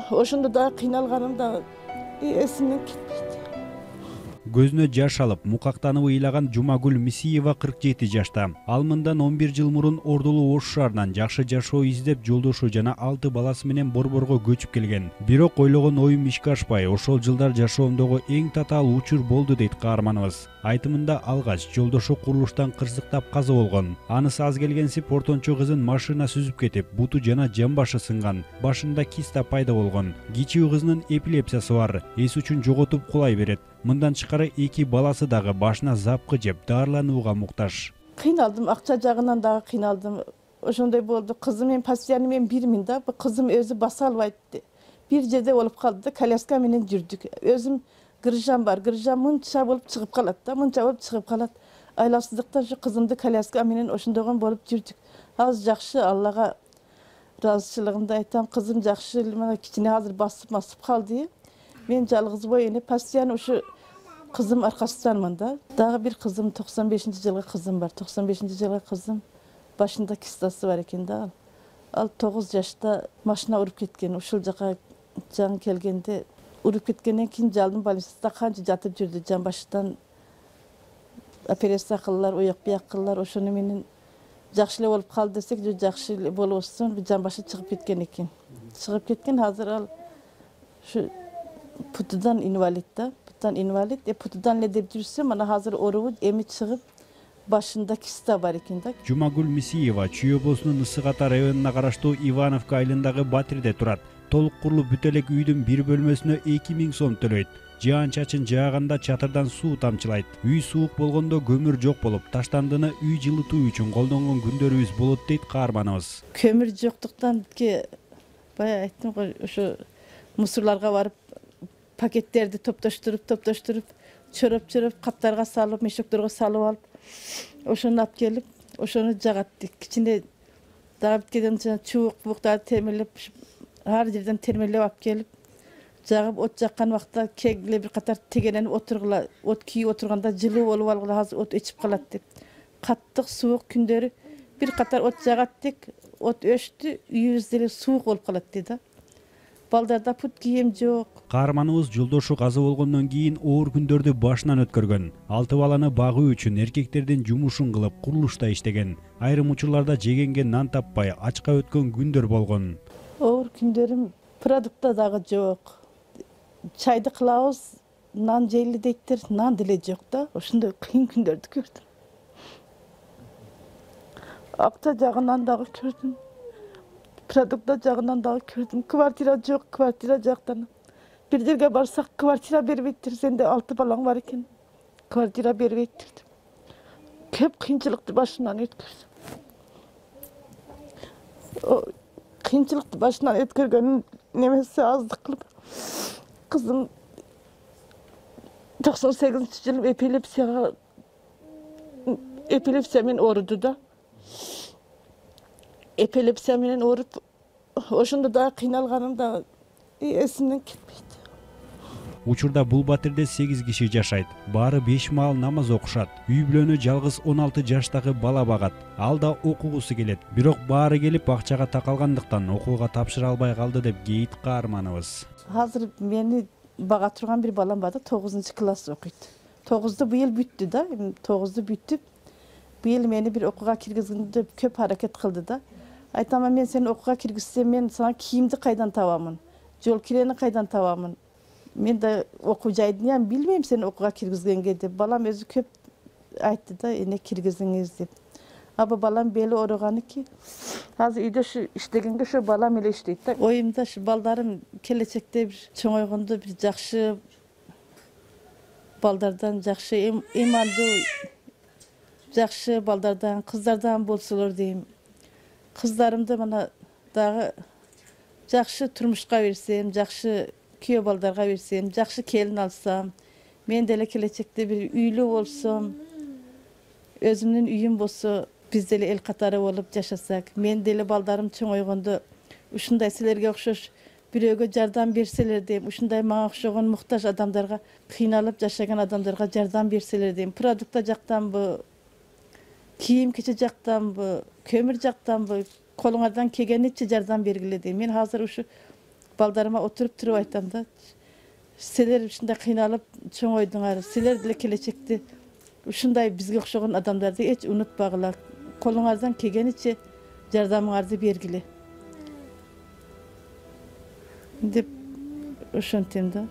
Ошондо да кыйналганымда эсимден кетпейт. Көзүнө жаш алып, мукактанып ыйлаган Жумагүл Мисиева 47 жашта. Ал мындан 11 жыл мурун Ордулуу Ош шаарынан жакшы жашоо издеп жолдошу жана 6 баласы менен Борборго көчүп келген. Бирок ойлогон оюм ишке ашпай, ошол жылдар жашоомдогу эң татаал учур болду дейт каарманыбыз. Айтымында алгач жолдошу курулуштан кырсыктап каза болгон. Анысы аз келгенсип ортончо кызын машина сүзүп кетип, буту жана жамбашы сынган. Башында киста пайда болгон. Кичүү кызынын эпилепсиясы бар. Эс үчүн жоготуп кулай берет. Мындан тышкары 2 баласы дагы башына запкы жеп, даарыланууга муктаж. Кыйналдым, акча жагынан дагы кыйналдым. Ошондой болду. Кызым мен постоянно мен бирмин да. Бу кызым өзү баса албайт. Бир жерде болуп калды да, коляска менен жүрдүк. Өзүм грыжам бар. Грыжам мынча болуп чыгып калат да, мынча болуп чыгып калат. Айласыздыктан ушу кызымды коляска менен ошондогон болуп жүрдүк. Азыр жакшы, Аллага ыраазычылыгымды айтам. Кызым жакшы, мына кичине азыр басып калды. Мен жалгызбой эне постоянно ушу кызым аркасынданмын да. Дагы бир кызым 95-жылгы кызым бар. 95-жылгы кызым башында кистасы бар экен да. Ал 9 жашта машина уруп кеткен. Ушул жака жан келгенде уруп кеткенден кийин жалдын больницасында канча жатып жүрдү. Жамбашыдан операция кылдылар, уяк бияк кылдылар. Ошону менен жакшы эле болуп калды десек, жакшы эле болбостон жамбашы чыгып кеткен экен. Чыгып кеткен, азыр ал ушу путудан инвалид да. Инвалид, путудан эле деп жүрсө, мына азыр оорубу эми чыгып, башында киста бар экен да. Жумагүл Мисиева Чүй облусунун Ысык Ата районуна караштуу Ивановка айылындагы Батирде турат. Толук курулуп бүтө элек үйдүн бир бөлмөсүнө 2000 сом төлөйт. Жаан чачын жааганда чатырдан суу тамчылайт. Үй суук болгондо көмүр жок болуп, таштандыны үй жылытуу үчүн колдонгон күндөрүбүз болот дейт каарманыбыз. Көмүр жоктуктан бая айттым го, ошо мусорларга барып пакеттерди топтоштуруп, чороп, каптарга салып, мешокторго салып алып, ошону алып келип, ошону жагаттык. Кичине дагы биткенден чубуктарды темирлеп, ар жерден термелеп алып келип, жагып, от жаккан убакта кегиле бир катар тегенени отургула, от күйүп отурганда жылуу болуп алгыла, азыр от өчүп калат деп. Каттык суук күндөрү бир катар от жагаттык, от өчтү, үйүбүз деле суук болуп калат дейт. Балдарда пут кийим жок. Каарманыбыз жолдошу каза болгондон кийин оор күндөрдү башынан өткөргөн. 6 баланы багуу үчүн эркектердин жумушун кылып, курулушта иштеген. Айрым учурларда жегенге нан таппай, ачка өткөн күндөр болгон. Оор күндөрүм продукта дагы жок. Чайды кылабыз, нан жейли дейттер, нан деле жок да. Ошондой кыйын күндөрдү көрдүм. Акча жагынан дагы көрдүм. Продукта жагынан дагы көрдүм. Квартира жок, квартира жактан. Бир жерге барсак, квартира бербейттир. Сенде 6 балаң бар экен. Квартира бербейттир. Көп кыйынчылыкты башынан өткөрдүм. Кыйынчылыкты башынан өткөргөн немеси аздык кылып. Кызым 98-жылы эпилепсия менен ооруду да. Эпилепсия менен ооруп, ошондо да кыйналганымда эсимден кетпейт. Учурда бул Батирде 8 киши жашайт. Баары 5 маал намаз окушат. Үй бүлөнү жалгыз 16 жаштагы бала багат. Ал да окугусу келет. Бирок баары келип акчага такалгандыктан окууга тапшыра албай калды деп кейит каарманыбыз. Азыр мени бага турган бир балам бар да, 9-класс окуйт. 9-ду быйыл бүттү да, 9-ду бүттүп, быйыл мени бир окууга киргизгенде деп көп аракет кылды да. Айтамын, мен сени окууга киргизсем, мен сага кийимди кайдан табамын? Жол кирени кайдан табамын? Мен да окуу жайды билбейм сени окууга киргизгенге деп. Балам өзү көп айтты да, эне киргизиңиз деп. Аба балам бели ооруганы ки, азыр үйдө ушу иштегенге ушу балам эле иштейт да. Оюмда ушу балдарым келечекте бир чоңойгондо бир жакшы балдардан, жакшы имандуу, жакшы балдардан, кыздардан болсолор дейм. Кыздарымды мына дагы жакшы турмушка берсем, жакшы күйөө балдарга берсем, жакшы келин алсам, мен деле келечекте бир үйлүү болсом, өзүмдүн үйүм болсо, биз деле эл катары болуп жашасак, мен деле балдарым чоңойгондо ушундай силерге окшош бирөөгө жардам берселер дейм, ушундай мага окшогон муктаж адамдарга, кыйналып жашаган адамдарга жардам берселер дейм. Продукта жактанбы, кийим кече жактанбы, көмүр жактанбы, колуңардан келгениче жардам бергиле дейм. Мен азыр ушу baldarıma oturup turup aytam da. Sizler uşunday kıynalıp çoğoydunlar. Sizler dile kelechekti. Uşunday bizge okşoğun adamlardı hiç unutpagılar. Kolunuzdan kelgeniçe jardamыңарды bergili. Dep uşantim da.